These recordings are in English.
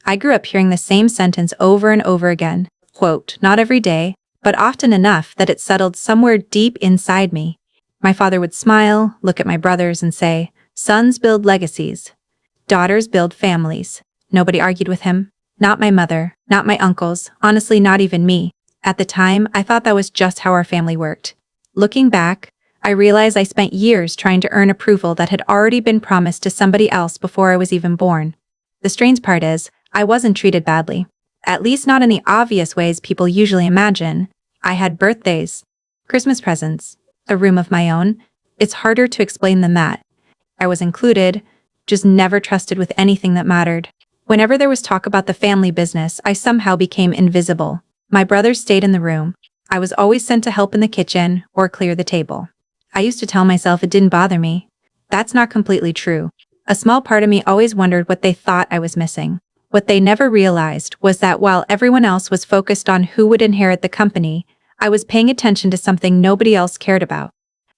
I grew up hearing the same sentence over and over again. Quote, not every day, but often enough that it settled somewhere deep inside me. My father would smile, look at my brothers and say, sons build legacies. Daughters build families. Nobody argued with him. Not my mother, not my uncles, honestly not even me. At the time, I thought that was just how our family worked. Looking back, I realized I spent years trying to earn approval that had already been promised to somebody else before I was even born. The strange part is, I wasn't treated badly. At least not in the obvious ways people usually imagine. I had birthdays, Christmas presents, a room of my own. It's harder to explain than that. I was included, just never trusted with anything that mattered. Whenever there was talk about the family business, I somehow became invisible. My brothers stayed in the room. I was always sent to help in the kitchen or clear the table. I used to tell myself it didn't bother me. That's not completely true. A small part of me always wondered what they thought I was missing. What they never realized was that while everyone else was focused on who would inherit the company, I was paying attention to something nobody else cared about.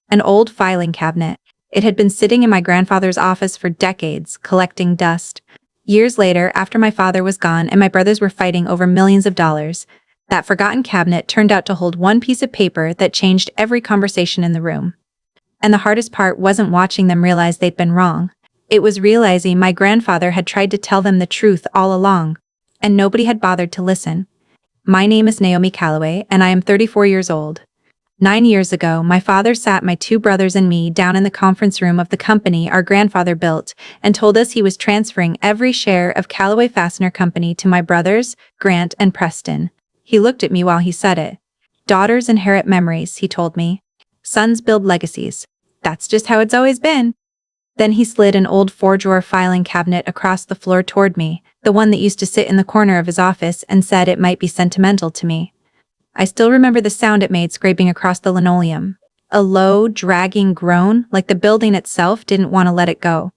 An old filing cabinet. It had been sitting in my grandfather's office for decades, collecting dust. Years later, after my father was gone and my brothers were fighting over millions of dollars, that forgotten cabinet turned out to hold one piece of paper that changed every conversation in the room. And the hardest part wasn't watching them realize they'd been wrong. It was realizing my grandfather had tried to tell them the truth all along, and nobody had bothered to listen. My name is Naomi Calloway, and I am 34 years old. 9 years ago, my father sat my two brothers and me down in the conference room of the company our grandfather built and told us he was transferring every share of Calloway Fastener Company to my brothers, Grant and Preston. He looked at me while he said it. Daughters inherit memories, he told me. Sons build legacies. That's just how it's always been. Then he slid an old 4-drawer filing cabinet across the floor toward me, the one that used to sit in the corner of his office, and said it might be sentimental to me. I still remember the sound it made scraping across the linoleum. A low, dragging groan, like the building itself didn't want to let it go.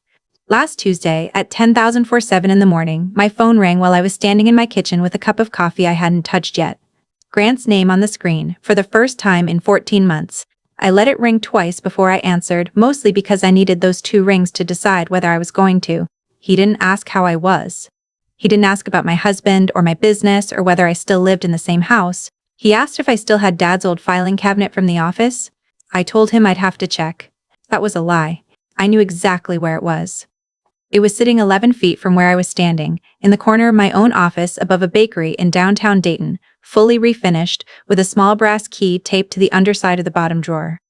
Last Tuesday, at 10,047 in the morning, my phone rang while I was standing in my kitchen with a cup of coffee I hadn't touched yet. Grant's name on the screen, for the first time in 14 months. I let it ring twice before I answered, mostly because I needed those 2 rings to decide whether I was going to. He didn't ask how I was. He didn't ask about my husband or my business or whether I still lived in the same house. He asked if I still had Dad's old filing cabinet from the office. I told him I'd have to check. That was a lie. I knew exactly where it was. It was sitting 11 feet from where I was standing, in the corner of my own office above a bakery in downtown Dayton, fully refinished, with a small brass key taped to the underside of the bottom drawer.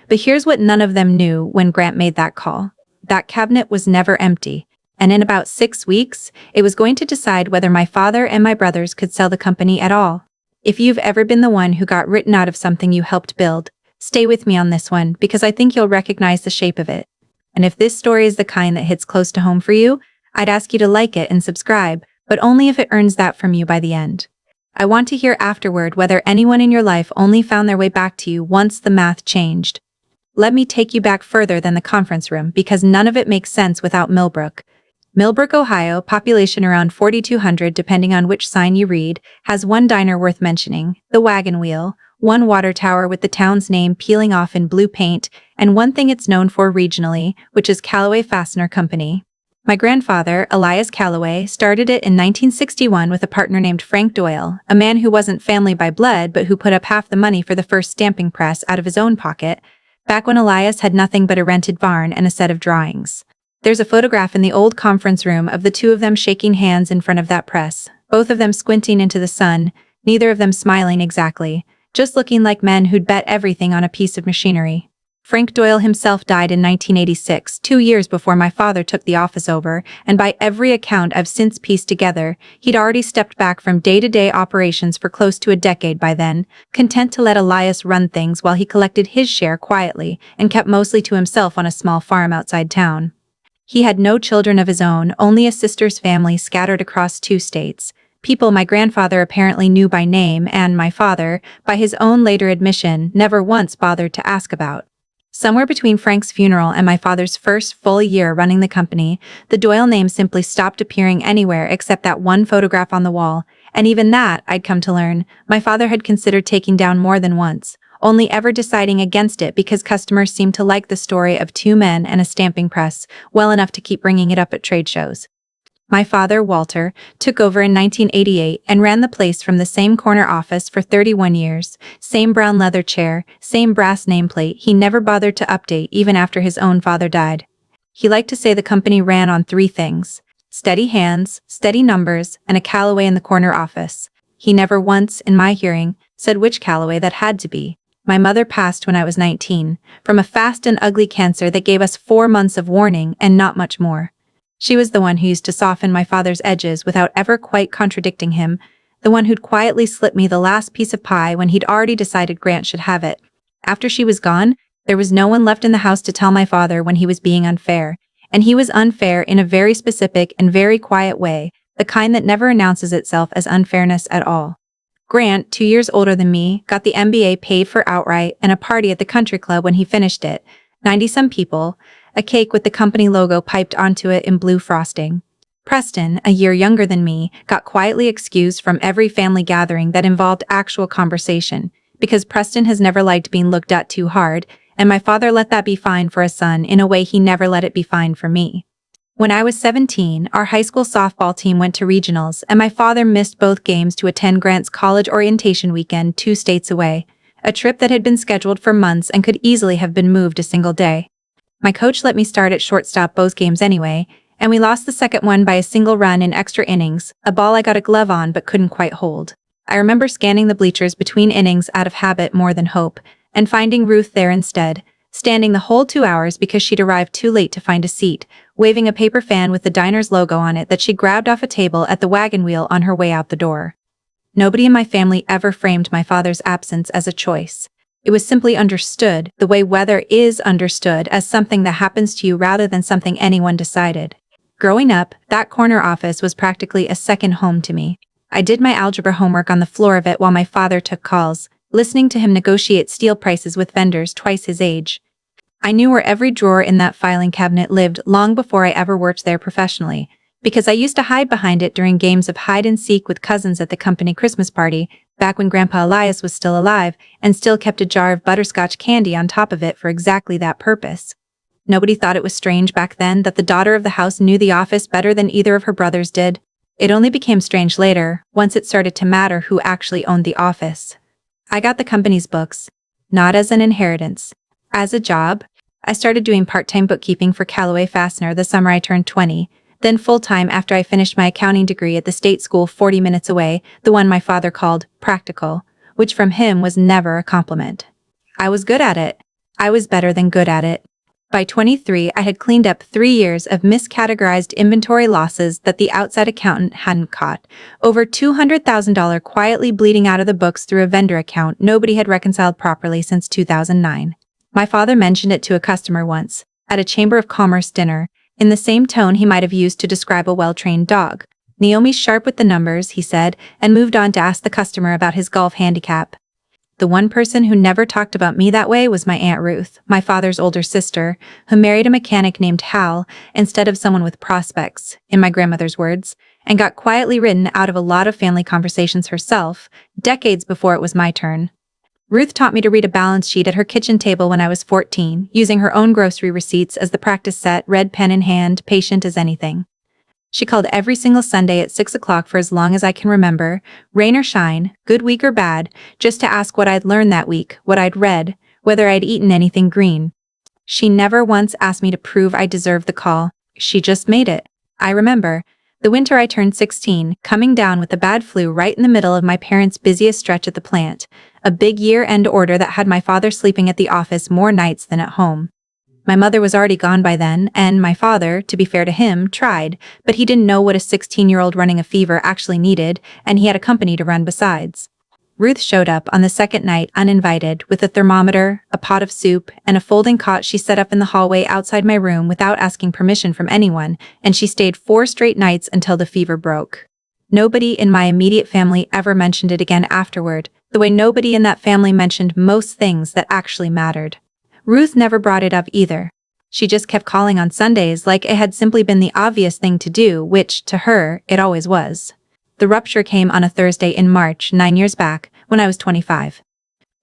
But here's what none of them knew when Grant made that call. That cabinet was never empty, and in about 6 weeks, it was going to decide whether my father and my brothers could sell the company at all. If you've ever been the one who got written out of something you helped build, stay with me on this one because I think you'll recognize the shape of it. And if this story is the kind that hits close to home for you, I'd ask you to like it and subscribe, but only if it earns that from you by the end. I want to hear afterward whether anyone in your life only found their way back to you once the math changed. Let me take you back further than the conference room because none of it makes sense without Millbrook. Millbrook, Ohio, population around 4,200 depending on which sign you read, has one diner worth mentioning, the Wagon Wheel, one water tower with the town's name peeling off in blue paint, and one thing it's known for regionally, which is Calloway Fastener Company. My grandfather, Elias Calloway, started it in 1961 with a partner named Frank Doyle, a man who wasn't family by blood but who put up half the money for the first stamping press out of his own pocket, back when Elias had nothing but a rented barn and a set of drawings. There's a photograph in the old conference room of the two of them shaking hands in front of that press, both of them squinting into the sun, neither of them smiling exactly, just looking like men who'd bet everything on a piece of machinery. Frank Doyle himself died in 1986, 2 years before my father took the office over, and by every account I've since pieced together, he'd already stepped back from day-to-day operations for close to a decade by then, content to let Elias run things while he collected his share quietly and kept mostly to himself on a small farm outside town. He had no children of his own, only a sister's family scattered across 2 states, people my grandfather apparently knew by name and my father, by his own later admission, never once bothered to ask about. Somewhere between Frank's funeral and my father's first full year running the company, the Doyle name simply stopped appearing anywhere except that one photograph on the wall, and even that, I'd come to learn, my father had considered taking down more than once, only ever deciding against it because customers seemed to like the story of 2 men and a stamping press well enough to keep bringing it up at trade shows. My father, Walter, took over in 1988 and ran the place from the same corner office for 31 years, same brown leather chair, same brass nameplate he never bothered to update even after his own father died. He liked to say the company ran on three things: steady hands, steady numbers, and a Callaway in the corner office. He never once, in my hearing, said which Callaway that had to be. My mother passed when I was 19, from a fast and ugly cancer that gave us 4 months of warning and not much more. She was the one who used to soften my father's edges without ever quite contradicting him, the one who'd quietly slip me the last piece of pie when he'd already decided Grant should have it. After she was gone, there was no one left in the house to tell my father when he was being unfair, and he was unfair in a very specific and very quiet way, the kind that never announces itself as unfairness at all. Grant, 2 years older than me, got the MBA paid for outright and a party at the country club when he finished it, 90-some people, a cake with the company logo piped onto it in blue frosting. Preston, a year younger than me, got quietly excused from every family gathering that involved actual conversation, because Preston has never liked being looked at too hard, and my father let that be fine for a son in a way he never let it be fine for me. When I was 17, our high school softball team went to regionals, and my father missed both games to attend Grant's college orientation weekend 2 states away, a trip that had been scheduled for months and could easily have been moved a single day. My coach let me start at shortstop both games anyway, and we lost the second one by a single run in extra innings, a ball I got a glove on but couldn't quite hold. I remember scanning the bleachers between innings out of habit more than hope, and finding Ruth there instead, standing the whole 2 hours because she'd arrived too late to find a seat, waving a paper fan with the diner's logo on it that she grabbed off a table at the wagon wheel on her way out the door. Nobody in my family ever framed my father's absence as a choice. It was simply understood, the way weather is understood, as something that happens to you rather than something anyone decided. Growing up, that corner office was practically a second home to me. I did my algebra homework on the floor of it while my father took calls, listening to him negotiate steel prices with vendors twice his age. I knew where every drawer in that filing cabinet lived long before I ever worked there professionally, because I used to hide behind it during games of hide and seek with cousins at the company Christmas party, back when Grandpa Elias was still alive and still kept a jar of butterscotch candy on top of it for exactly that purpose. Nobody thought it was strange back then that the daughter of the house knew the office better than either of her brothers did. It only became strange later, once it started to matter who actually owned the office. I got the company's books, not as an inheritance. As a job, I started doing part-time bookkeeping for Callaway Fastener the summer I turned 20, then full-time after I finished my accounting degree at the state school 40 minutes away, the one my father called practical, which from him was never a compliment. I was good at it. I was better than good at it. By 23, I had cleaned up 3 years of miscategorized inventory losses that the outside accountant hadn't caught, over $200,000 quietly bleeding out of the books through a vendor account nobody had reconciled properly since 2009. My father mentioned it to a customer once, at a Chamber of Commerce dinner, in the same tone he might have used to describe a well-trained dog. "Naomi's sharp with the numbers," he said, and moved on to ask the customer about his golf handicap. The one person who never talked about me that way was my Aunt Ruth, my father's older sister, who married a mechanic named Hal instead of someone with prospects, in my grandmother's words, and got quietly written out of a lot of family conversations herself, decades before it was my turn. Ruth taught me to read a balance sheet at her kitchen table when I was 14, using her own grocery receipts as the practice set, red pen in hand, patient as anything. She called every single Sunday at 6 o'clock for as long as I can remember, rain or shine, good week or bad, just to ask what I'd learned that week, what I'd read, whether I'd eaten anything green. She never once asked me to prove I deserved the call. She just made it. I remember, the winter I turned 16, coming down with the bad flu right in the middle of my parents' busiest stretch at the plant, a big year-end order that had my father sleeping at the office more nights than at home. My mother was already gone by then, and my father, to be fair to him, tried, but he didn't know what a 16-year-old running a fever actually needed, and he had a company to run besides. Ruth showed up on the second night uninvited, with a thermometer, a pot of soup, and a folding cot she set up in the hallway outside my room without asking permission from anyone, and she stayed 4 straight nights until the fever broke. Nobody in my immediate family ever mentioned it again afterward, the way nobody in that family mentioned most things that actually mattered. Ruth never brought it up either. She just kept calling on Sundays like it had simply been the obvious thing to do, which, to her, it always was. The rupture came on a Thursday in March, 9 years back, when I was 25.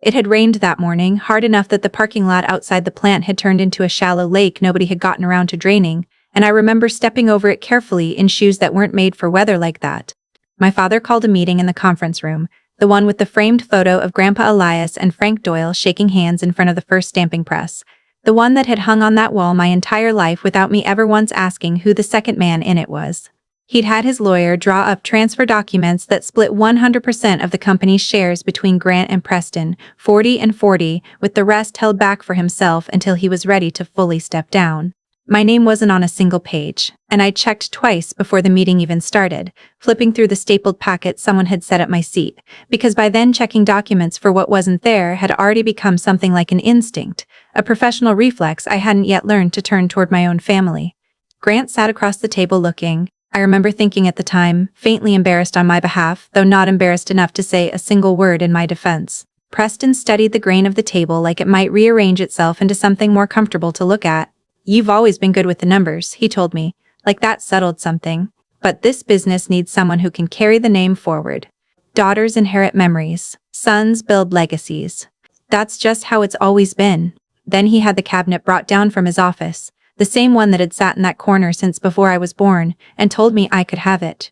It had rained that morning, hard enough that the parking lot outside the plant had turned into a shallow lake nobody had gotten around to draining, and I remember stepping over it carefully in shoes that weren't made for weather like that. My father called a meeting in the conference room, the one with the framed photo of Grandpa Elias and Frank Doyle shaking hands in front of the first stamping press, the one that had hung on that wall my entire life without me ever once asking who the second man in it was. He'd had his lawyer draw up transfer documents that split 100% of the company's shares between Grant and Preston, 40 and 40, with the rest held back for himself until he was ready to fully step down. My name wasn't on a single page, and I checked twice before the meeting even started, flipping through the stapled packet someone had set at my seat, because by then checking documents for what wasn't there had already become something like an instinct, a professional reflex I hadn't yet learned to turn toward my own family. Grant sat across the table looking, I remember thinking at the time, faintly embarrassed on my behalf, though not embarrassed enough to say a single word in my defense. Preston studied the grain of the table like it might rearrange itself into something more comfortable to look at. You've always been good with the numbers, he told me, like that settled something. But this business needs someone who can carry the name forward. Daughters inherit memories. Sons build legacies. That's just how it's always been. Then he had the cabinet brought down from his office, the same one that had sat in that corner since before I was born, and told me I could have it.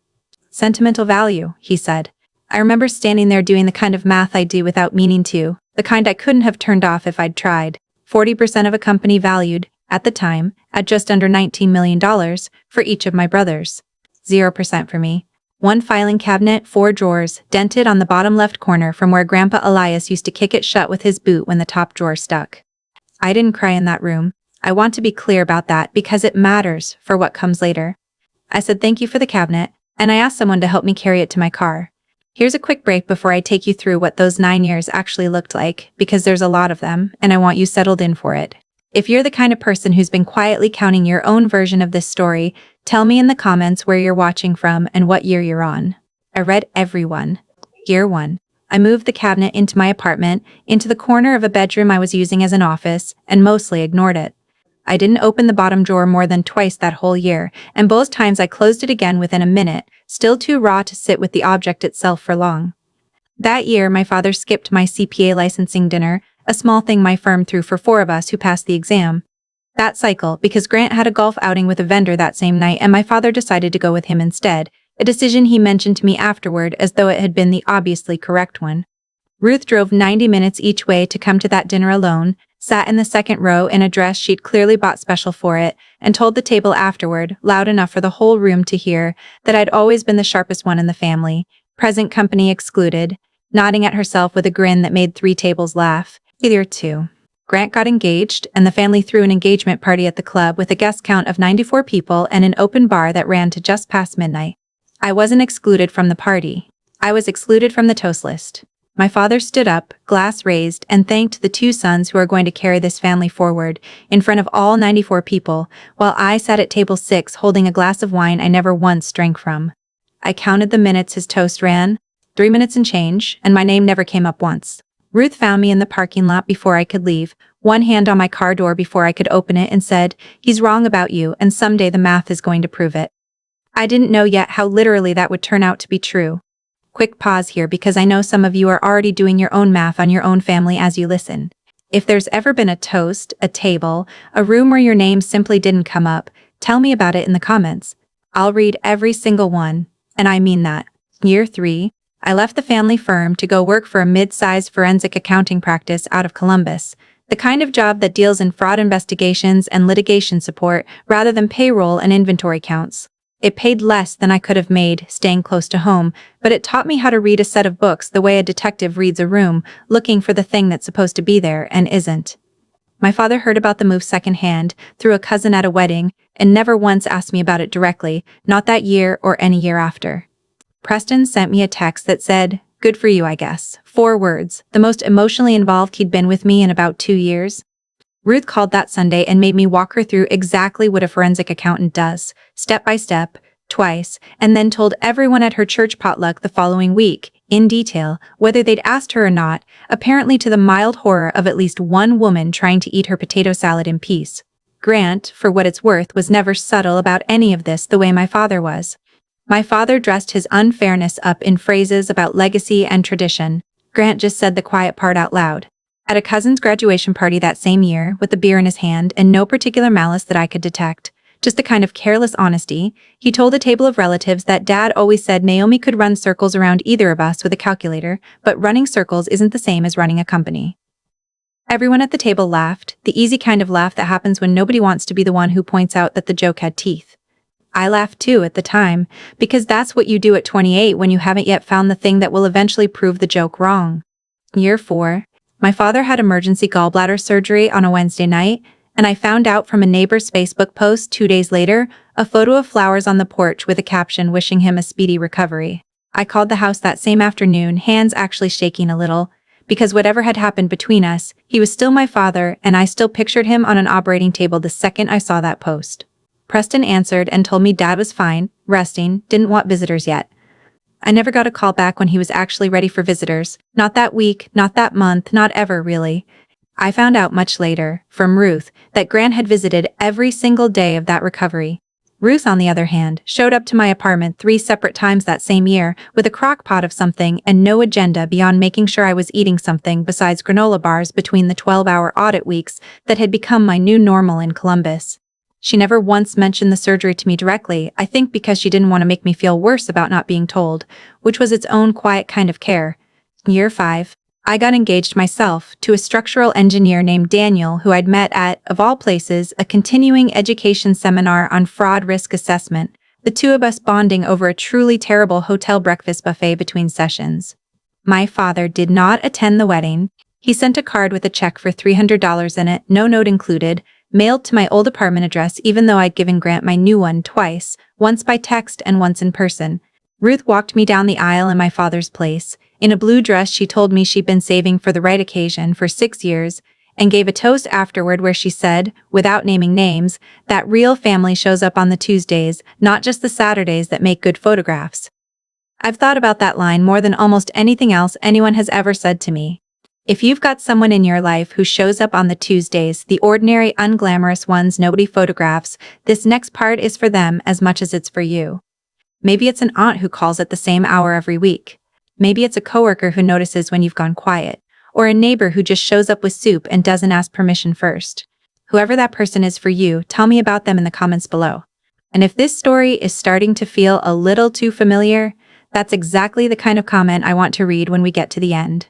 Sentimental value, he said. I remember standing there doing the kind of math I do without meaning to, the kind I couldn't have turned off if I'd tried. 40% of a company valued, at the time, at just under $19 million for each of my brothers. 0% for me. One filing cabinet, 4 drawers, dented on the bottom left corner from where Grandpa Elias used to kick it shut with his boot when the top drawer stuck. I didn't cry in that room. I want to be clear about that because it matters for what comes later. I said thank you for the cabinet, and I asked someone to help me carry it to my car. Here's a quick break before I take you through what those 9 years actually looked like, because there's a lot of them, and I want you settled in for it. If you're the kind of person who's been quietly counting your own version of this story, tell me in the comments where you're watching from and what year you're on. I read every one. Year 1. I moved the cabinet into my apartment, into the corner of a bedroom I was using as an office, and mostly ignored it. I didn't open the bottom drawer more than twice that whole year, and both times I closed it again within a minute, still too raw to sit with the object itself for long. That year, my father skipped my CPA licensing dinner, a small thing my firm threw for 4 of us who passed the exam. That cycle, because Grant had a golf outing with a vendor that same night and my father decided to go with him instead, a decision he mentioned to me afterward as though it had been the obviously correct one. Ruth drove 90 minutes each way to come to that dinner alone, sat in the second row in a dress she'd clearly bought special for it, and told the table afterward, loud enough for the whole room to hear, that I'd always been the sharpest one in the family, present company excluded, nodding at herself with a grin that made 3 tables laugh. Either 2. Grant got engaged, and the family threw an engagement party at the club with a guest count of 94 people and an open bar that ran to just past midnight. I wasn't excluded from the party. I was excluded from the toast list. My father stood up, glass raised, and thanked the 2 sons who are going to carry this family forward, in front of all 94 people, while I sat at table 6 holding a glass of wine I never once drank from. I counted the minutes his toast ran, 3 minutes and change, and my name never came up once. Ruth found me in the parking lot before I could leave, one hand on my car door before I could open it, and said, "He's wrong about you, and someday the math is going to prove it." I didn't know yet how literally that would turn out to be true. Quick pause here because I know some of you are already doing your own math on your own family as you listen. If there's ever been a toast, a table, a room where your name simply didn't come up, tell me about it in the comments. I'll read every single one, and I mean that. Year 3, I left the family firm to go work for a mid-sized forensic accounting practice out of Columbus, the kind of job that deals in fraud investigations and litigation support rather than payroll and inventory counts. It paid less than I could have made, staying close to home, but it taught me how to read a set of books the way a detective reads a room, looking for the thing that's supposed to be there and isn't. My father heard about the move secondhand, through a cousin at a wedding, and never once asked me about it directly, not that year or any year after. Preston sent me a text that said, "Good for you, I guess." 4 words, the most emotionally involved he'd been with me in about 2 years. Ruth called that Sunday and made me walk her through exactly what a forensic accountant does, step by step, twice, and then told everyone at her church potluck the following week, in detail, whether they'd asked her or not, apparently to the mild horror of at least one woman trying to eat her potato salad in peace. Grant, for what it's worth, was never subtle about any of this the way my father was. My father dressed his unfairness up in phrases about legacy and tradition. Grant just said the quiet part out loud. At a cousin's graduation party that same year, with a beer in his hand and no particular malice that I could detect, Just a kind of careless honesty. He told a table of relatives that Dad always said Naomi could run circles around either of us with a calculator, but running circles isn't the same as running a company. Everyone at the table laughed, the easy kind of laugh that happens when nobody wants to be the one who points out that the joke had teeth. I laughed too at the time, because that's what you do at 28 when you haven't yet found the thing that will eventually prove the joke wrong. Year 4. My father had emergency gallbladder surgery on a Wednesday night, and I found out from a neighbor's Facebook post 2 days later, a photo of flowers on the porch with a caption wishing him a speedy recovery. I called the house that same afternoon, hands actually shaking a little, because whatever had happened between us, he was still my father, and I still pictured him on an operating table the second I saw that post. Preston answered and told me Dad was fine, resting, didn't want visitors yet. I never got a call back when he was actually ready for visitors. Not that week, not that month, not ever, really. I found out much later, from Ruth, that Grant had visited every single day of that recovery. Ruth, on the other hand, showed up to my apartment 3 separate times that same year with a crock pot of something and no agenda beyond making sure I was eating something besides granola bars between the 12-hour audit weeks that had become my new normal in Columbus. She never once mentioned the surgery to me directly, I think because she didn't want to make me feel worse about not being told, which was its own quiet kind of care. Year 5. I got engaged myself to a structural engineer named Daniel who I'd met at, of all places, a continuing education seminar on fraud risk assessment, the two of us bonding over a truly terrible hotel breakfast buffet between sessions. My father did not attend the wedding. He sent a card with a check for $300 in it, no note included, mailed to my old apartment address even though I'd given Grant my new one twice, once by text and once in person. Ruth walked me down the aisle in my father's place. In a blue dress she told me she'd been saving for the right occasion for 6 years, and gave a toast afterward where she said, without naming names, that real family shows up on the Tuesdays, not just the Saturdays that make good photographs. I've thought about that line more than almost anything else anyone has ever said to me. If you've got someone in your life who shows up on the Tuesdays, the ordinary, unglamorous ones nobody photographs, this next part is for them as much as it's for you. Maybe it's an aunt who calls at the same hour every week. Maybe it's a coworker who notices when you've gone quiet, or a neighbor who just shows up with soup and doesn't ask permission first. Whoever that person is for you, tell me about them in the comments below. And if this story is starting to feel a little too familiar, that's exactly the kind of comment I want to read when we get to the end.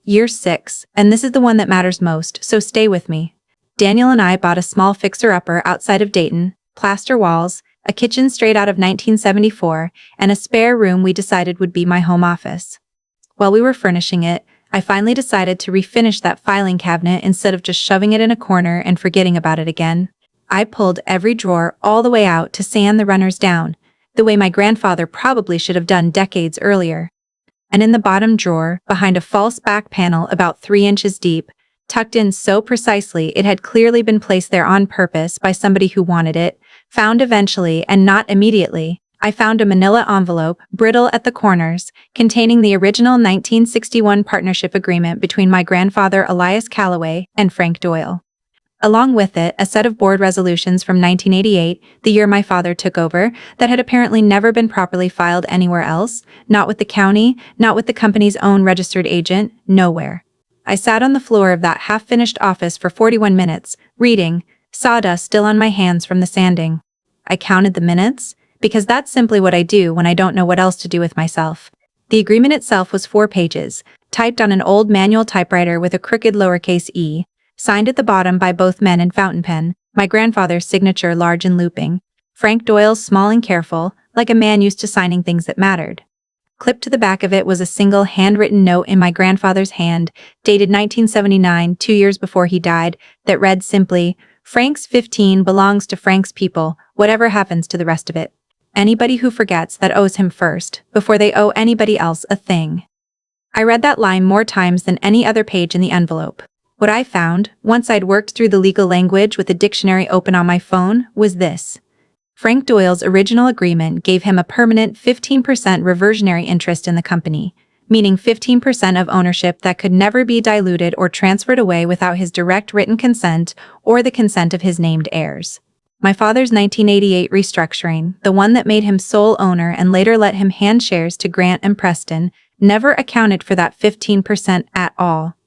Year 6, and this is the one that matters most, so stay with me. Daniel and I bought a small fixer-upper outside of Dayton, plaster walls, a kitchen straight out of 1974, and a spare room we decided would be my home office. While we were furnishing it, I finally decided to refinish that filing cabinet instead of just shoving it in a corner and forgetting about it again. I pulled every drawer all the way out to sand the runners down, the way my grandfather probably should have done decades earlier. And in the bottom drawer, behind a false back panel about 3 inches deep, tucked in so precisely it had clearly been placed there on purpose by somebody who wanted it, found eventually and not immediately, I found a manila envelope, brittle at the corners, containing the original 1961 partnership agreement between my grandfather Elias Calloway and Frank Doyle. Along with it, a set of board resolutions from 1988, the year my father took over, that had apparently never been properly filed anywhere else, not with the county, not with the company's own registered agent, nowhere. I sat on the floor of that half-finished office for 41 minutes, reading, sawdust still on my hands from the sanding. I counted the minutes, because that's simply what I do when I don't know what else to do with myself. The agreement itself was 4 pages, typed on an old manual typewriter with a crooked lowercase e, signed at the bottom by both men in fountain pen, my grandfather's signature large and looping, Frank Doyle's small and careful, like a man used to signing things that mattered. Clipped to the back of it was a single handwritten note in my grandfather's hand, dated 1979, 2 years before he died, that read simply, Frank's 15 belongs to Frank's people, whatever happens to the rest of it. Anybody who forgets that owes him first, before they owe anybody else a thing. I read that line more times than any other page in the envelope. What I found, once I'd worked through the legal language with the dictionary open on my phone, was this. Frank Doyle's original agreement gave him a permanent 15% reversionary interest in the company, meaning 15% of ownership that could never be diluted or transferred away without his direct written consent or the consent of his named heirs. My father's 1988 restructuring, the one that made him sole owner and later let him hand shares to Grant and Preston, never accounted for that 15% at all.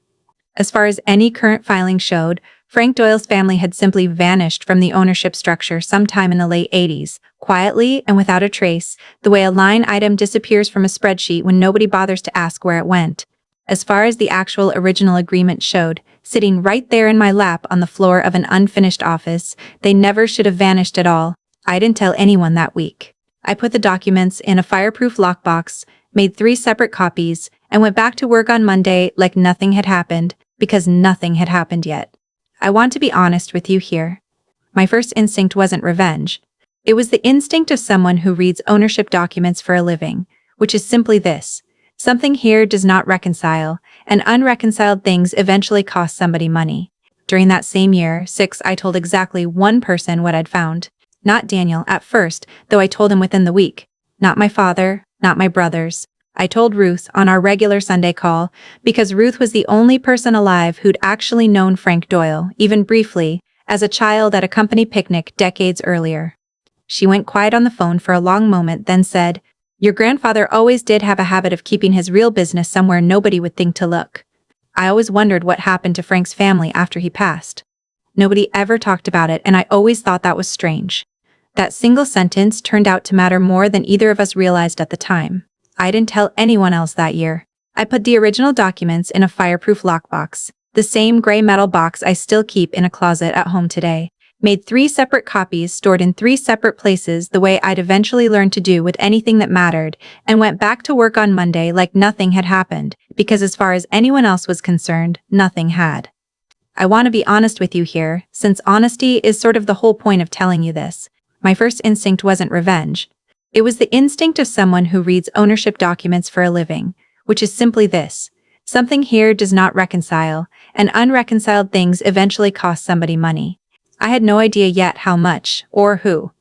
As far as any current filing showed, Frank Doyle's family had simply vanished from the ownership structure sometime in the late 80s, quietly and without a trace, the way a line item disappears from a spreadsheet when nobody bothers to ask where it went. As far as the actual original agreement showed, sitting right there in my lap on the floor of an unfinished office, they never should have vanished at all. I didn't tell anyone that week. I put the documents in a fireproof lockbox, made 3 separate copies, and went back to work on Monday like nothing had happened, because nothing had happened yet. I want to be honest with you here. My first instinct wasn't revenge. It was the instinct of someone who reads ownership documents for a living, which is simply this: something here does not reconcile, and unreconciled things eventually cost somebody money. During that same year, 6, I told exactly one person what I'd found. Not Daniel at first, though I told him within the week. Not my father, not my brothers. I told Ruth on our regular Sunday call, because Ruth was the only person alive who'd actually known Frank Doyle, even briefly, as a child at a company picnic decades earlier. She went quiet on the phone for a long moment, then said, "Your grandfather always did have a habit of keeping his real business somewhere nobody would think to look." I always wondered what happened to Frank's family after he passed. Nobody ever talked about it, and I always thought that was strange. That single sentence turned out to matter more than either of us realized at the time. I didn't tell anyone else that year. I put the original documents in a fireproof lockbox, the same gray metal box I still keep in a closet at home today. Made 3 separate copies stored in 3 separate places the way I'd eventually learned to do with anything that mattered, and went back to work on Monday like nothing had happened, because as far as anyone else was concerned, nothing had. I want to be honest with you here, since honesty is sort of the whole point of telling you this. My first instinct wasn't revenge. It was the instinct of someone who reads ownership documents for a living, which is simply this: something here does not reconcile, and unreconciled things eventually cost somebody money. I had no idea yet how much, or who.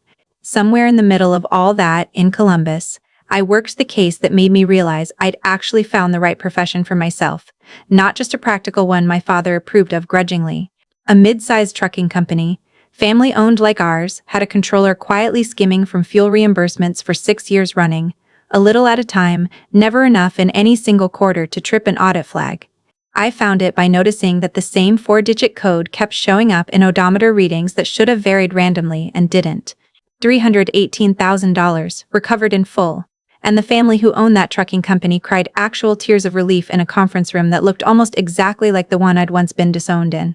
Somewhere in the middle of all that, in Columbus, I worked the case that made me realize I'd actually found the right profession for myself, not just a practical one my father approved of grudgingly. A mid-sized trucking company, family-owned like ours, had a controller quietly skimming from fuel reimbursements for 6 years running, a little at a time, never enough in any single quarter to trip an audit flag. I found it by noticing that the same 4-digit code kept showing up in odometer readings that should have varied randomly and didn't. $318,000, recovered in full, and the family who owned that trucking company cried actual tears of relief in a conference room that looked almost exactly like the one I'd once been disowned in.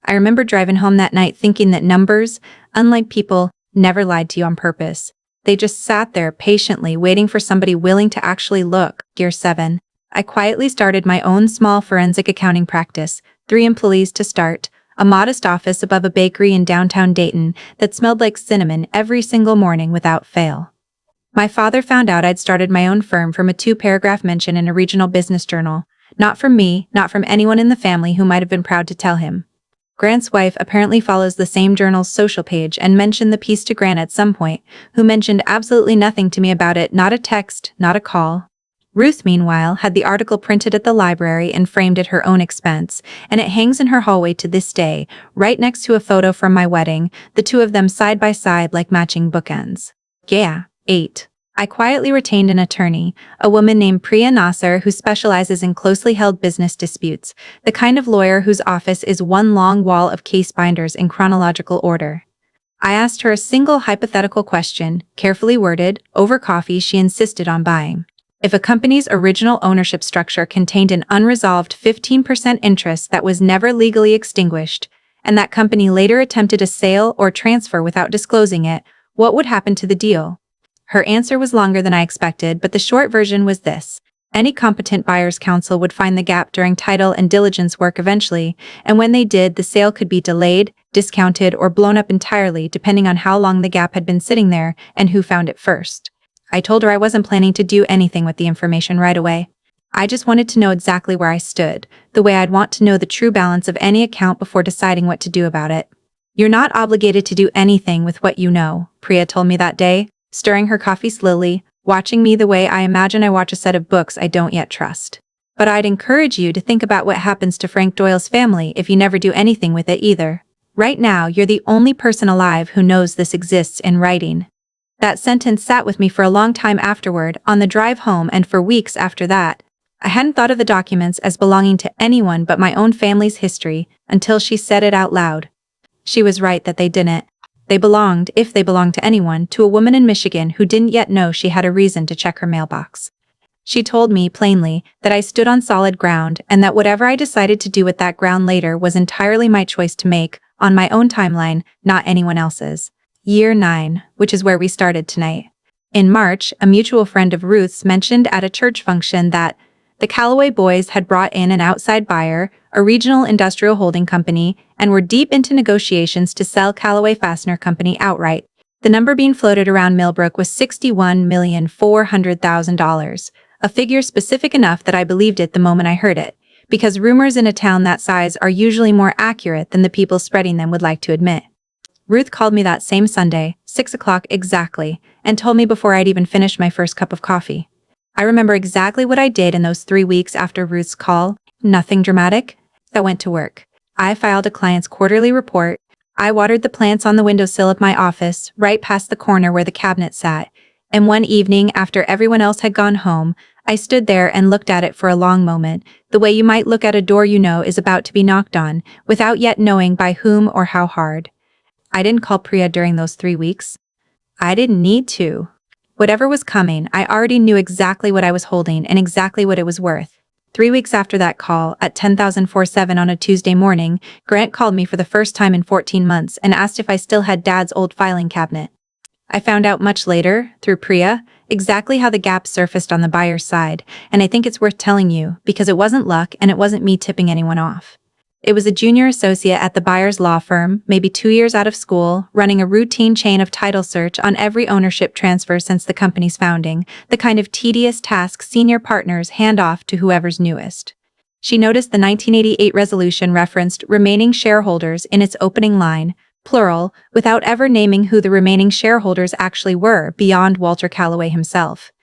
I remember driving home that night thinking that numbers, unlike people, never lied to you on purpose. They just sat there patiently waiting for somebody willing to actually look. Year 7. I quietly started my own small forensic accounting practice, 3 employees to start, a modest office above a bakery in downtown Dayton that smelled like cinnamon every single morning without fail. My father found out I'd started my own firm from a 2-paragraph mention in a regional business journal, not from me, not from anyone in the family who might have been proud to tell him. Grant's wife apparently follows the same journal's social page and mentioned the piece to Grant at some point, who mentioned absolutely nothing to me about it, not a text, not a call. Ruth, meanwhile, had the article printed at the library and framed at her own expense, and it hangs in her hallway to this day, right next to a photo from my wedding, the 2 of them side by side like matching bookends. Yeah, 8. I quietly retained an attorney, a woman named Priya Nasser who specializes in closely held business disputes, the kind of lawyer whose office is one long wall of case binders in chronological order. I asked her a single hypothetical question, carefully worded, over coffee she insisted on buying. If a company's original ownership structure contained an unresolved 15% interest that was never legally extinguished, and that company later attempted a sale or transfer without disclosing it, what would happen to the deal? Her answer was longer than I expected, but the short version was this: any competent buyer's counsel would find the gap during title and diligence work eventually, and when they did, the sale could be delayed, discounted, or blown up entirely depending on how long the gap had been sitting there and who found it first. I told her I wasn't planning to do anything with the information right away. I just wanted to know exactly where I stood, the way I'd want to know the true balance of any account before deciding what to do about it. "You're not obligated to do anything with what you know," Priya told me that day, stirring her coffee slowly, watching me the way I imagine I watch a set of books I don't yet trust. "But I'd encourage you to think about what happens to Frank Doyle's family if you never do anything with it either. Right now, you're the only person alive who knows this exists in writing." That sentence sat with me for a long time afterward, on the drive home and for weeks after that. I hadn't thought of the documents as belonging to anyone but my own family's history until she said it out loud. She was right that they didn't. They belonged, if they belonged to anyone, to a woman in Michigan who didn't yet know she had a reason to check her mailbox. She told me, plainly, that I stood on solid ground and that whatever I decided to do with that ground later was entirely my choice to make, on my own timeline, not anyone else's. Year 9, which is where we started tonight. In March, a mutual friend of Ruth's mentioned at a church function that the Callaway boys had brought in an outside buyer, a regional industrial holding company, and were deep into negotiations to sell Callaway Fastener Company outright. The number being floated around Millbrook was $61,400,000, a figure specific enough that I believed it the moment I heard it, because rumors in a town that size are usually more accurate than the people spreading them would like to admit. Ruth called me that same Sunday, 6 o'clock exactly, and told me before I'd even finished my first cup of coffee. I remember exactly what I did in those 3 weeks after Ruth's call. Nothing dramatic. I went to work. I filed a client's quarterly report. I watered the plants on the windowsill of my office, right past the corner where the cabinet sat. And one evening, after everyone else had gone home, I stood there and looked at it for a long moment, the way you might look at a door you know is about to be knocked on, without yet knowing by whom or how hard. I didn't call Priya during those 3 weeks. I didn't need to. Whatever was coming, I already knew exactly what I was holding and exactly what it was worth. 3 weeks after that call, at 10,047 on a Tuesday morning, Grant called me for the first time in 14 months and asked if I still had Dad's old filing cabinet. I found out much later, through Priya, exactly how the gap surfaced on the buyer's side, and I think it's worth telling you, because it wasn't luck and it wasn't me tipping anyone off. It was a junior associate at the buyer's law firm, maybe 2 years out of school, running a routine chain of title search on every ownership transfer since the company's founding, the kind of tedious task senior partners hand off to whoever's newest. She noticed the 1988 resolution referenced remaining shareholders in its opening line, plural, without ever naming who the remaining shareholders actually were beyond Walter Callaway himself.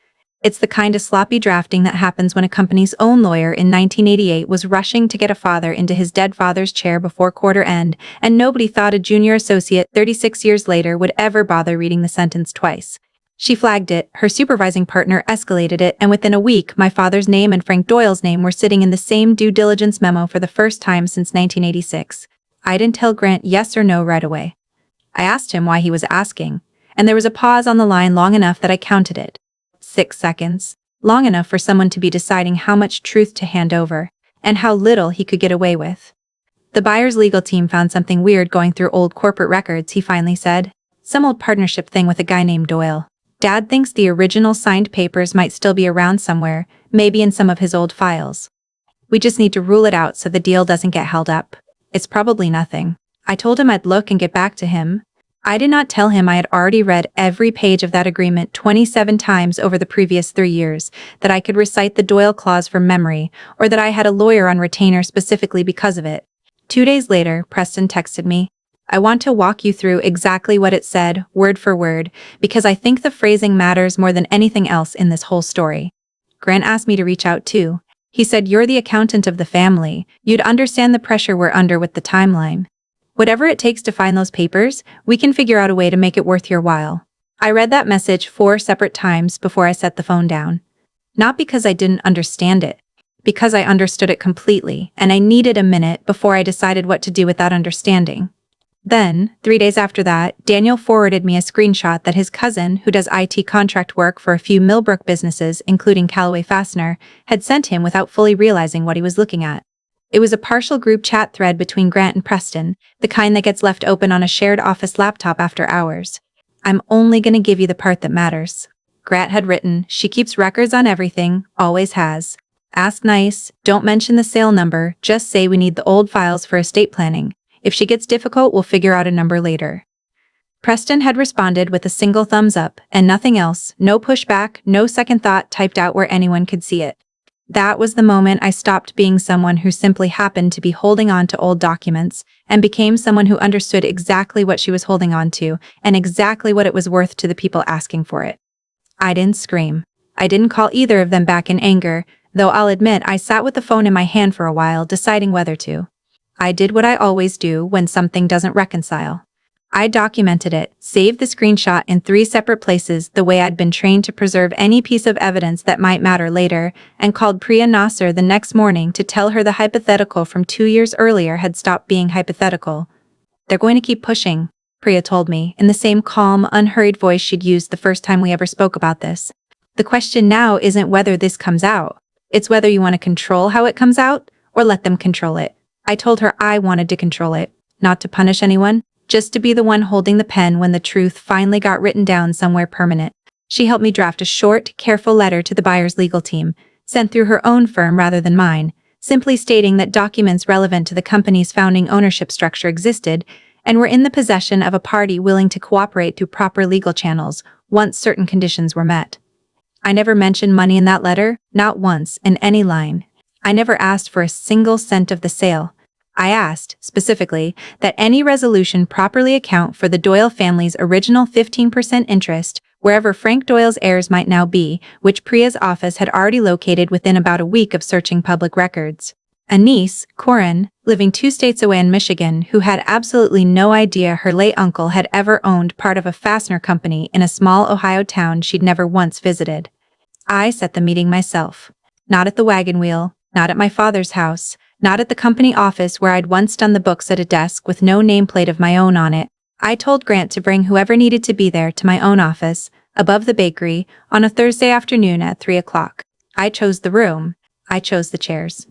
It's the kind of sloppy drafting that happens when a company's own lawyer in 1988 was rushing to get a father into his dead father's chair before quarter end, and nobody thought a junior associate 36 years later would ever bother reading the sentence twice. She flagged it, her supervising partner escalated it, and within a week, my father's name and Frank Doyle's name were sitting in the same due diligence memo for the first time since 1986. I didn't tell Grant yes or no right away. I asked him why he was asking, and there was a pause on the line long enough that I counted it. 6 seconds, long enough for someone to be deciding how much truth to hand over, and how little he could get away with. The buyer's legal team found something weird going through old corporate records, he finally said. Some old partnership thing with a guy named Doyle. Dad thinks the original signed papers might still be around somewhere, maybe in some of his old files. We just need to rule it out so the deal doesn't get held up. It's probably nothing. I told him I'd look and get back to him. I did not tell him I had already read every page of that agreement 27 times over the previous 3 years, that I could recite the Doyle clause from memory, or that I had a lawyer on retainer specifically because of it. 2 days later, Preston texted me. I want to walk you through exactly what it said, word for word, because I think the phrasing matters more than anything else in this whole story. Grant asked me to reach out too. He said, "You're the accountant of the family. You'd understand the pressure we're under with the timeline. Whatever it takes to find those papers, we can figure out a way to make it worth your while." I read that message 4 separate times before I set the phone down. Not because I didn't understand it, because I understood it completely, and I needed a minute before I decided what to do with that understanding. Then, 3 days after that, Daniel forwarded me a screenshot that his cousin, who does IT contract work for a few Millbrook businesses, including Callaway Fastener, had sent him without fully realizing what he was looking at. It was a partial group chat thread between Grant and Preston, the kind that gets left open on a shared office laptop after hours. "I'm only going to give you the part that matters." Grant had written, "She keeps records on everything, always has. Ask nice, don't mention the sale number, just say we need the old files for estate planning. If she gets difficult, we'll figure out a number later." Preston had responded with a single thumbs up, and nothing else, no pushback, no second thought typed out where anyone could see it. That was the moment I stopped being someone who simply happened to be holding on to old documents and became someone who understood exactly what she was holding on to and exactly what it was worth to the people asking for it. I didn't scream. I didn't call either of them back in anger, though I'll admit I sat with the phone in my hand for a while deciding whether to. I did what I always do when something doesn't reconcile. I documented it, saved the screenshot in 3 separate places the way I'd been trained to preserve any piece of evidence that might matter later, and called Priya Nasser the next morning to tell her the hypothetical from 2 years earlier had stopped being hypothetical. "They're going to keep pushing," Priya told me, in the same calm, unhurried voice she'd used the first time we ever spoke about this. "The question now isn't whether this comes out. It's whether you want to control how it comes out, or let them control it." I told her I wanted to control it, not to punish anyone, just to be the one holding the pen when the truth finally got written down somewhere permanent. She helped me draft a short, careful letter to the buyer's legal team, sent through her own firm rather than mine, simply stating that documents relevant to the company's founding ownership structure existed and were in the possession of a party willing to cooperate through proper legal channels once certain conditions were met. I never mentioned money in that letter, not once, in any line. I never asked for a single cent of the sale. I asked, specifically, that any resolution properly account for the Doyle family's original 15% interest, wherever Frank Doyle's heirs might now be, which Priya's office had already located within about a week of searching public records. A niece, Corinne, living 2 states away in Michigan, who had absolutely no idea her late uncle had ever owned part of a fastener company in a small Ohio town she'd never once visited. I set the meeting myself. Not at the wagon wheel, not at my father's house, not at the company office where I'd once done the books at a desk with no nameplate of my own on it. I told Grant to bring whoever needed to be there to my own office, above the bakery, on a Thursday afternoon at 3 o'clock. I chose the room. I chose the chairs.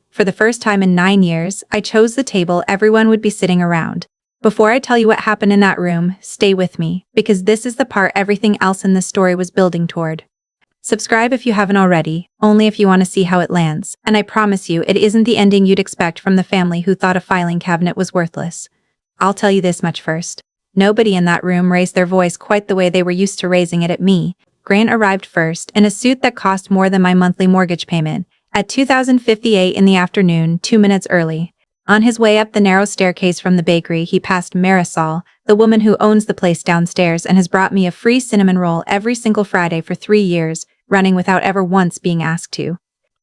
For the first time in 9 years, I chose the table everyone would be sitting around. Before I tell you what happened in that room, stay with me, because this is the part everything else in this story was building toward. Subscribe if you haven't already, only if you want to see how it lands, and I promise you it isn't the ending you'd expect from the family who thought a filing cabinet was worthless. I'll tell you this much first. Nobody in that room raised their voice quite the way they were used to raising it at me. Grant arrived first, in a suit that cost more than my monthly mortgage payment, at 2058 in the afternoon, 2 minutes early. On his way up the narrow staircase from the bakery, he passed Marisol, the woman who owns the place downstairs and has brought me a free cinnamon roll every single Friday for 3 years, running without ever once being asked to.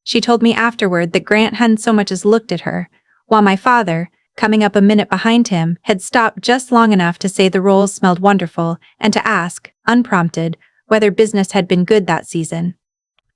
She told me afterward that Grant hadn't so much as looked at her, while my father, coming up a minute behind him, had stopped just long enough to say the rolls smelled wonderful and to ask, unprompted, whether business had been good that season.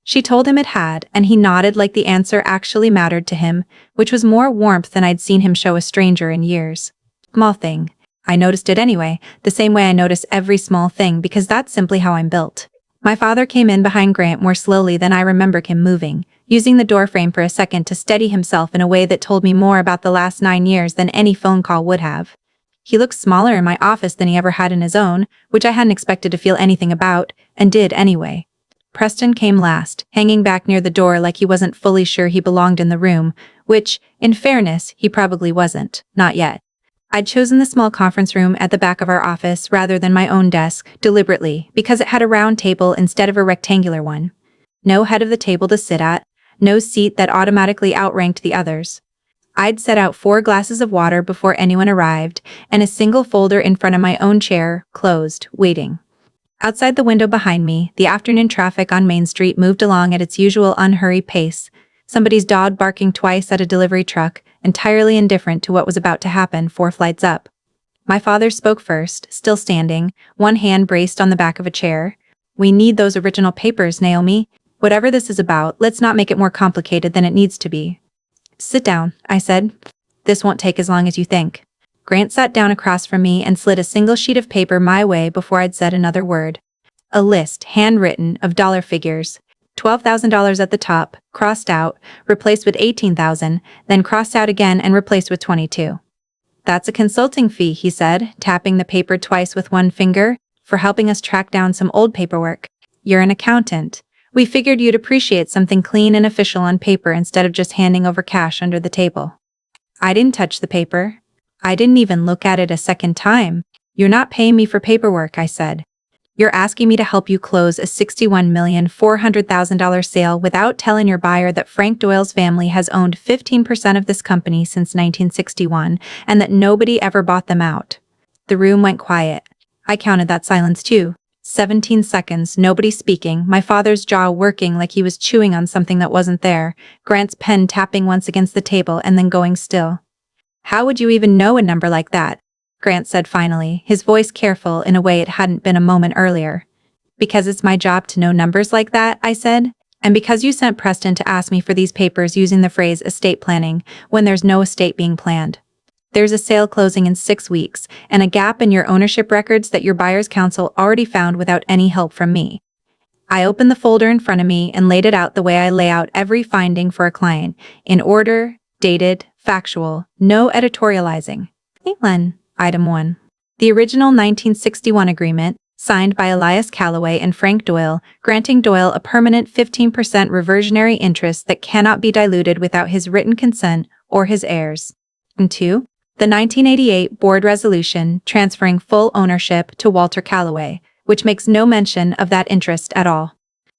She told him it had, and he nodded like the answer actually mattered to him, which was more warmth than I'd seen him show a stranger in years. Small thing. I noticed it anyway, the same way I notice every small thing because that's simply how I'm built. My father came in behind Grant more slowly than I remembered him moving, using the doorframe for a second to steady himself in a way that told me more about the last 9 years than any phone call would have. He looked smaller in my office than he ever had in his own, which I hadn't expected to feel anything about, and did anyway. Preston came last, hanging back near the door like he wasn't fully sure he belonged in the room, which, in fairness, he probably wasn't, not yet. I'd chosen the small conference room at the back of our office rather than my own desk, deliberately, because it had a round table instead of a rectangular one. No head of the table to sit at, no seat that automatically outranked the others. I'd set out 4 glasses of water before anyone arrived, and a single folder in front of my own chair, closed, waiting. Outside the window behind me, the afternoon traffic on Main Street moved along at its usual unhurried pace, somebody's dog barking twice at a delivery truck, entirely indifferent to what was about to happen 4 flights up. My father spoke first, still standing, one hand braced on the back of a chair. "We need those original papers, Naomi. Whatever this is about, let's not make it more complicated than it needs to be." "Sit down," I said. "This won't take as long as you think." Grant sat down across from me and slid a single sheet of paper my way before I'd said another word. A list, handwritten, of dollar figures. $12,000 at the top, crossed out, replaced with $18,000, then crossed out again and replaced with 22. "That's a consulting fee," he said, tapping the paper twice with one finger, "for helping us track down some old paperwork. You're an accountant. We figured you'd appreciate something clean and official on paper instead of just handing over cash under the table." I didn't touch the paper. I didn't even look at it a second time. "You're not paying me for paperwork," I said. "You're asking me to help you close a $61,400,000 sale without telling your buyer that Frank Doyle's family has owned 15% of this company since 1961 and that nobody ever bought them out." The room went quiet. I counted that silence too. 17 seconds, nobody speaking, my father's jaw working like he was chewing on something that wasn't there, Grant's pen tapping once against the table and then going still. "How would you even know a number like that?" Grant said finally, his voice careful in a way it hadn't been a moment earlier. Because it's my job to know numbers like that, I said. And because you sent Preston to ask me for these papers using the phrase estate planning when there's no estate being planned. There's a sale closing in 6 weeks and a gap in your ownership records that your buyer's counsel already found without any help from me. I opened the folder in front of me and laid it out the way I lay out every finding for a client, in order, dated, factual, no editorializing. Caitlin, Item 1. The original 1961 agreement, signed by Elias Callaway and Frank Doyle, granting Doyle a permanent 15% reversionary interest that cannot be diluted without his written consent or his heirs. And 2. The 1988 board resolution transferring full ownership to Walter Callaway, which makes no mention of that interest at all.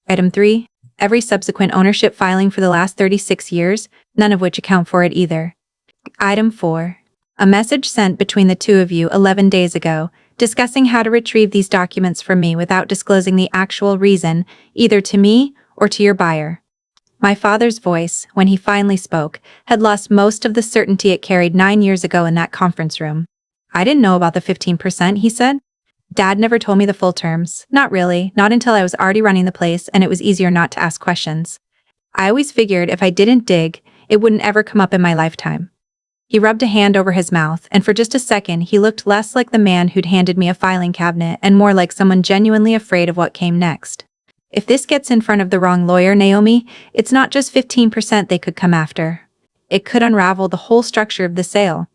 Item 3. Every subsequent ownership filing for the last 36 years, none of which account for it either. Item 4. A message sent between the two of you 11 days ago, discussing how to retrieve these documents from me without disclosing the actual reason, either to me or to your buyer. My father's voice, when he finally spoke, had lost most of the certainty it carried 9 years ago in that conference room. I didn't know about the 15%, he said. Dad never told me the full terms. Not really, not until I was already running the place and it was easier not to ask questions. I always figured if I didn't dig, it wouldn't ever come up in my lifetime. He rubbed a hand over his mouth, and for just a second he looked less like the man who'd handed me a filing cabinet and more like someone genuinely afraid of what came next. If this gets in front of the wrong lawyer, Naomi, it's not just 15% they could come after. It could unravel the whole structure of the sale.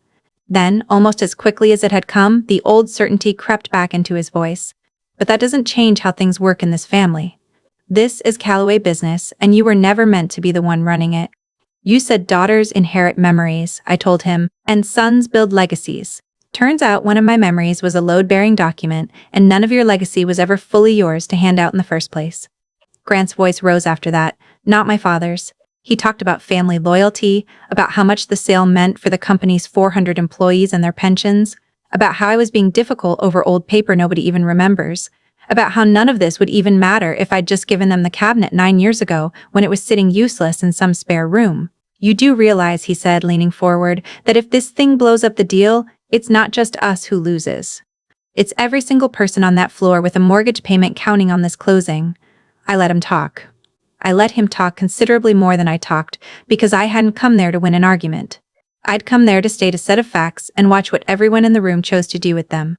Then, almost as quickly as it had come, the old certainty crept back into his voice. But that doesn't change how things work in this family. This is Callaway business, and you were never meant to be the one running it. You said daughters inherit memories, I told him, and sons build legacies. Turns out one of my memories was a load-bearing document, and none of your legacy was ever fully yours to hand out in the first place. Grant's voice rose after that, not my father's. He talked about family loyalty, about how much the sale meant for the company's 400 employees and their pensions, about how I was being difficult over old paper nobody even remembers, about how none of this would even matter if I'd just given them the cabinet 9 years ago when it was sitting useless in some spare room. You do realize, he said, leaning forward, that if this thing blows up the deal, it's not just us who loses. It's every single person on that floor with a mortgage payment counting on this closing. I let him talk. I let him talk considerably more than I talked, because I hadn't come there to win an argument. I'd come there to state a set of facts and watch what everyone in the room chose to do with them.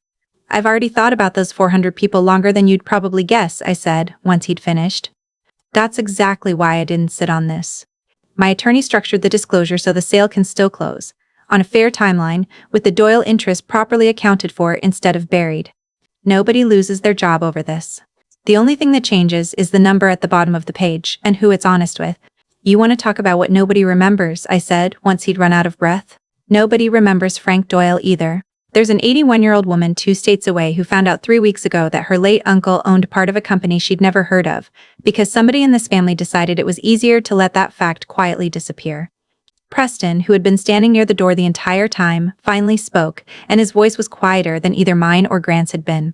I've already thought about those 400 people longer than you'd probably guess, I said, once he'd finished. That's exactly why I didn't sit on this. My attorney structured the disclosure so the sale can still close, on a fair timeline, with the Doyle interest properly accounted for instead of buried. Nobody loses their job over this. The only thing that changes is the number at the bottom of the page and who it's honest with. You want to talk about what nobody remembers, I said, once he'd run out of breath. Nobody remembers Frank Doyle either. There's an 81-year-old woman 2 states away who found out 3 weeks ago that her late uncle owned part of a company she'd never heard of, because somebody in this family decided it was easier to let that fact quietly disappear. Preston, who had been standing near the door the entire time, finally spoke, and his voice was quieter than either mine or Grant's had been.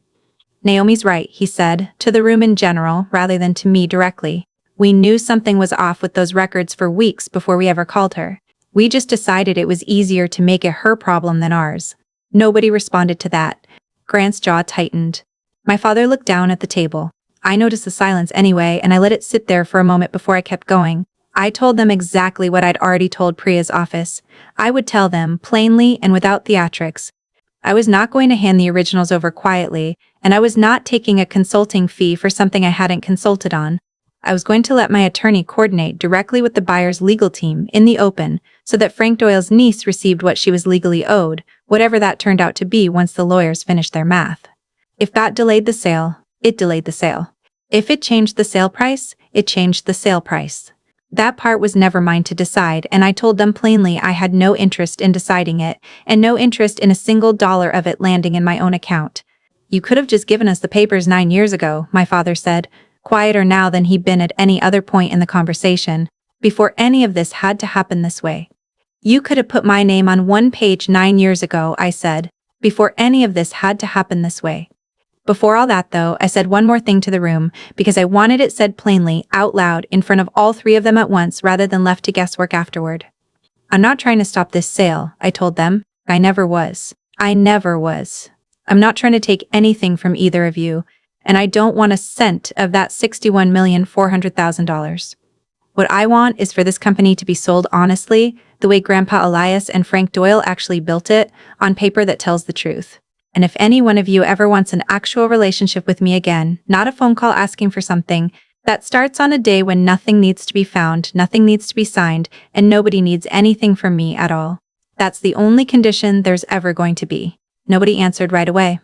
Naomi's right, he said, to the room in general rather than to me directly. We knew something was off with those records for weeks before we ever called her. We just decided it was easier to make it her problem than ours. Nobody responded to that. Grant's jaw tightened. My father looked down at the table. I noticed the silence anyway, and I let it sit there for a moment before I kept going. I told them exactly what I'd already told Priya's office. I would tell them, plainly and without theatrics. I was not going to hand the originals over quietly, and I was not taking a consulting fee for something I hadn't consulted on. I was going to let my attorney coordinate directly with the buyer's legal team in the open so that Frank Doyle's niece received what she was legally owed, whatever that turned out to be once the lawyers finished their math. If that delayed the sale, it delayed the sale. If it changed the sale price, it changed the sale price. That part was never mine to decide, and I told them plainly I had no interest in deciding it, and no interest in a single dollar of it landing in my own account. You could have just given us the papers 9 years ago, my father said, quieter now than he'd been at any other point in the conversation, before any of this had to happen this way. You could have put my name on one page 9 years ago, I said, before any of this had to happen this way. Before all that, though, I said one more thing to the room, because I wanted it said plainly, out loud, in front of all 3 of them at once rather than left to guesswork afterward. I'm not trying to stop this sale, I told them. I never was. I never was. I'm not trying to take anything from either of you, and I don't want a cent of that $61,400,000. What I want is for this company to be sold honestly, the way Grandpa Elias and Frank Doyle actually built it, on paper that tells the truth. And if any one of you ever wants an actual relationship with me again, not a phone call asking for something, that starts on a day when nothing needs to be found, nothing needs to be signed, and nobody needs anything from me at all. That's the only condition there's ever going to be. Nobody answered right away.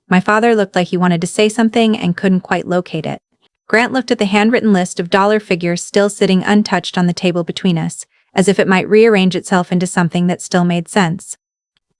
My father looked like he wanted to say something and couldn't quite locate it. Grant looked at the handwritten list of dollar figures still sitting untouched on the table between us, as if it might rearrange itself into something that still made sense.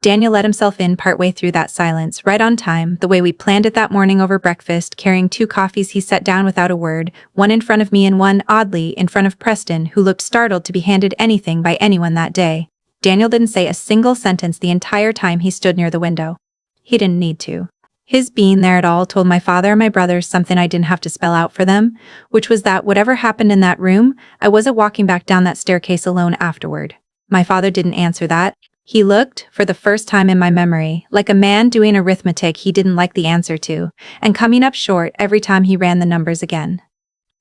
Daniel let himself in partway through that silence, right on time, the way we planned it that morning over breakfast. Carrying 2 coffees, he sat down without a word, one in front of me and one, oddly, in front of Preston, who looked startled to be handed anything by anyone that day. Daniel didn't say a single sentence the entire time he stood near the window. He didn't need to. His being there at all told my father and my brothers something I didn't have to spell out for them, which was that whatever happened in that room, I wasn't walking back down that staircase alone afterward. My father didn't answer that. He looked, for the first time in my memory, like a man doing arithmetic he didn't like the answer to, and coming up short every time he ran the numbers again.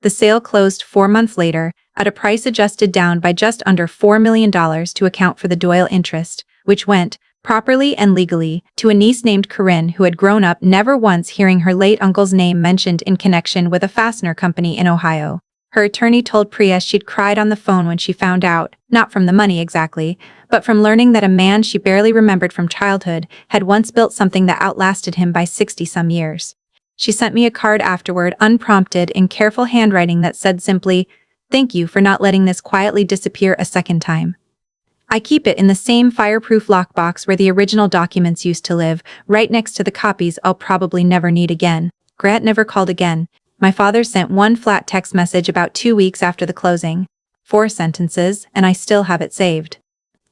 The sale closed 4 months later, at a price adjusted down by just under $4 million to account for the Doyle interest, which went, properly and legally, to a niece named Corinne who had grown up never once hearing her late uncle's name mentioned in connection with a fastener company in Ohio. Her attorney told Priya she'd cried on the phone when she found out, not from the money exactly, but from learning that a man she barely remembered from childhood had once built something that outlasted him by 60-some years. She sent me a card afterward, unprompted, in careful handwriting that said simply, "Thank you for not letting this quietly disappear a second time. I keep it in the same fireproof lockbox where the original documents used to live, right next to the copies I'll probably never need again." Grant never called again. My father sent one flat text message about 2 weeks after the closing. 4 sentences, and I still have it saved.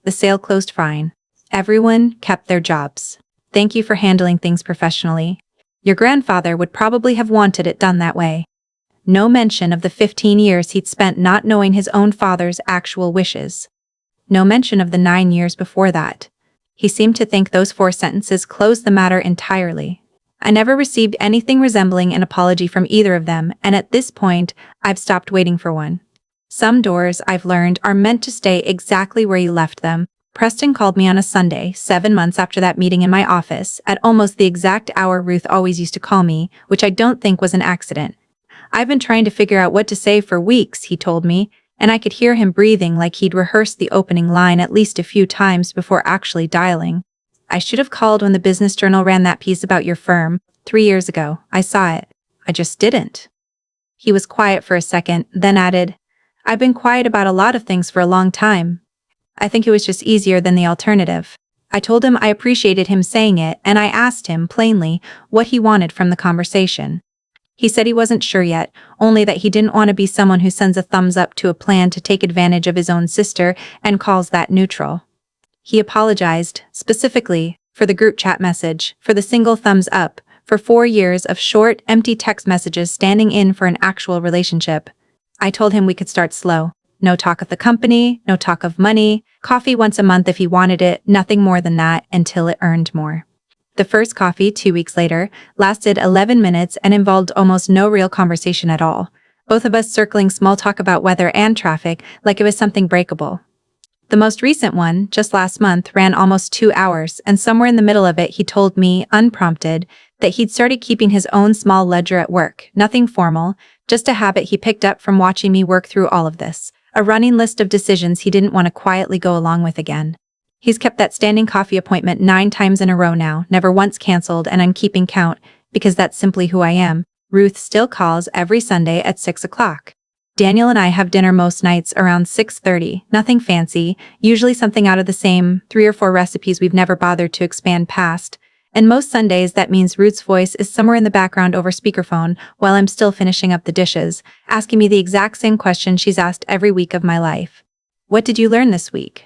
The sale closed fine. Everyone kept their jobs. Thank you for handling things professionally. Your grandfather would probably have wanted it done that way. No mention of the 15 years he'd spent not knowing his own father's actual wishes. No mention of the 9 years before that. He seemed to think those 4 sentences closed the matter entirely. I never received anything resembling an apology from either of them, and at this point, I've stopped waiting for one. Some doors, I've learned, are meant to stay exactly where you left them. Preston called me on a Sunday, 7 months after that meeting in my office, at almost the exact hour Ruth always used to call me, which I don't think was an accident. "I've been trying to figure out what to say for weeks," he told me, and I could hear him breathing like he'd rehearsed the opening line at least a few times before actually dialing. "I should have called when the Business Journal ran that piece about your firm, 3 years ago. I saw it. I just didn't." He was quiet for a second, then added, "I've been quiet about a lot of things for a long time. I think it was just easier than the alternative." I told him I appreciated him saying it, and I asked him, plainly, what he wanted from the conversation. He said he wasn't sure yet, only that he didn't want to be someone who sends a thumbs up to a plan to take advantage of his own sister and calls that neutral. He apologized, specifically, for the group chat message, for the single thumbs up, for 4 years of short, empty text messages standing in for an actual relationship. I told him we could start slow. No talk of the company, no talk of money, coffee once a month if he wanted it, nothing more than that until it earned more. The first coffee, 2 weeks later, lasted 11 minutes and involved almost no real conversation at all, both of us circling small talk about weather and traffic like it was something breakable. The most recent one, just last month, ran almost 2 hours, and somewhere in the middle of it he told me, unprompted, that he'd started keeping his own small ledger at work, nothing formal, just a habit he picked up from watching me work through all of this, a running list of decisions he didn't want to quietly go along with again. He's kept that standing coffee appointment 9 times in a row now, never once canceled, and I'm keeping count, because that's simply who I am. Ruth still calls every Sunday at 6 o'clock. Daniel and I have dinner most nights around 6:30, nothing fancy, usually something out of the same 3 or 4 recipes we've never bothered to expand past, and most Sundays that means Ruth's voice is somewhere in the background over speakerphone while I'm still finishing up the dishes, asking me the exact same question she's asked every week of my life. "What did you learn this week?"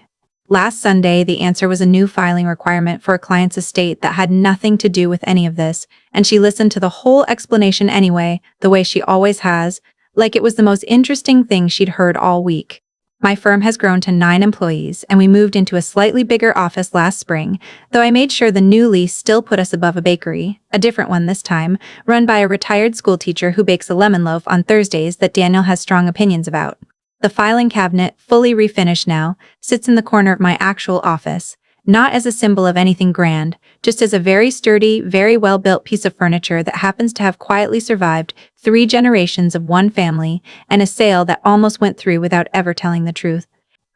Last Sunday, the answer was a new filing requirement for a client's estate that had nothing to do with any of this, and she listened to the whole explanation anyway, the way she always has, like it was the most interesting thing she'd heard all week. My firm has grown to 9 employees, and we moved into a slightly bigger office last spring, though I made sure the new lease still put us above a bakery, a different one this time, run by a retired schoolteacher who bakes a lemon loaf on Thursdays that Daniel has strong opinions about. The filing cabinet, fully refinished now, sits in the corner of my actual office, not as a symbol of anything grand, just as a very sturdy, very well-built piece of furniture that happens to have quietly survived 3 generations of one family and a sale that almost went through without ever telling the truth.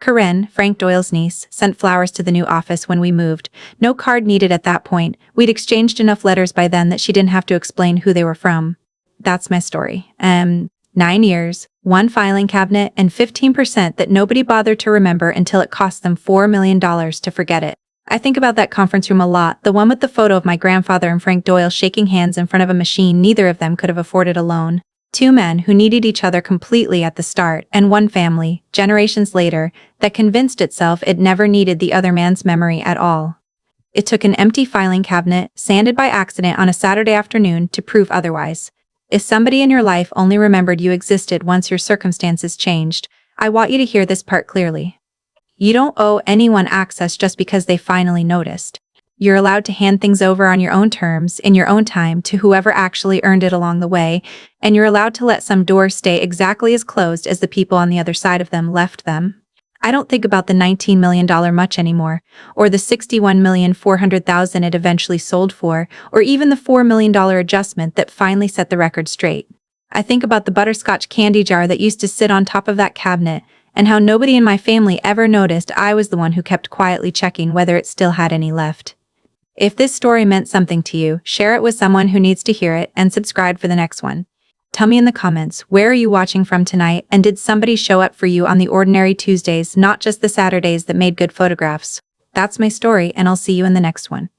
Corinne, Frank Doyle's niece, sent flowers to the new office when we moved. No card needed at that point. We'd exchanged enough letters by then that she didn't have to explain who they were from. That's my story. 9 years, 1 filing cabinet, and 15% that nobody bothered to remember until it cost them $4 million to forget it. I think about that conference room a lot, the one with the photo of my grandfather and Frank Doyle shaking hands in front of a machine neither of them could have afforded alone. 2 men who needed each other completely at the start, and 1 family, generations later, that convinced itself it never needed the other man's memory at all. It took an empty filing cabinet, sanded by accident on a Saturday afternoon, to prove otherwise. If somebody in your life only remembered you existed once your circumstances changed, I want you to hear this part clearly. You don't owe anyone access just because they finally noticed. You're allowed to hand things over on your own terms, in your own time, to whoever actually earned it along the way, and you're allowed to let some doors stay exactly as closed as the people on the other side of them left them. I don't think about the $19 million much anymore, or the $61,400,000 it eventually sold for, or even the $4 million adjustment that finally set the record straight. I think about the butterscotch candy jar that used to sit on top of that cabinet, and how nobody in my family ever noticed I was the one who kept quietly checking whether it still had any left. If this story meant something to you, share it with someone who needs to hear it and subscribe for the next one. Tell me in the comments, where are you watching from tonight, and did somebody show up for you on the ordinary Tuesdays, not just the Saturdays that made good photographs? That's my story, and I'll see you in the next one.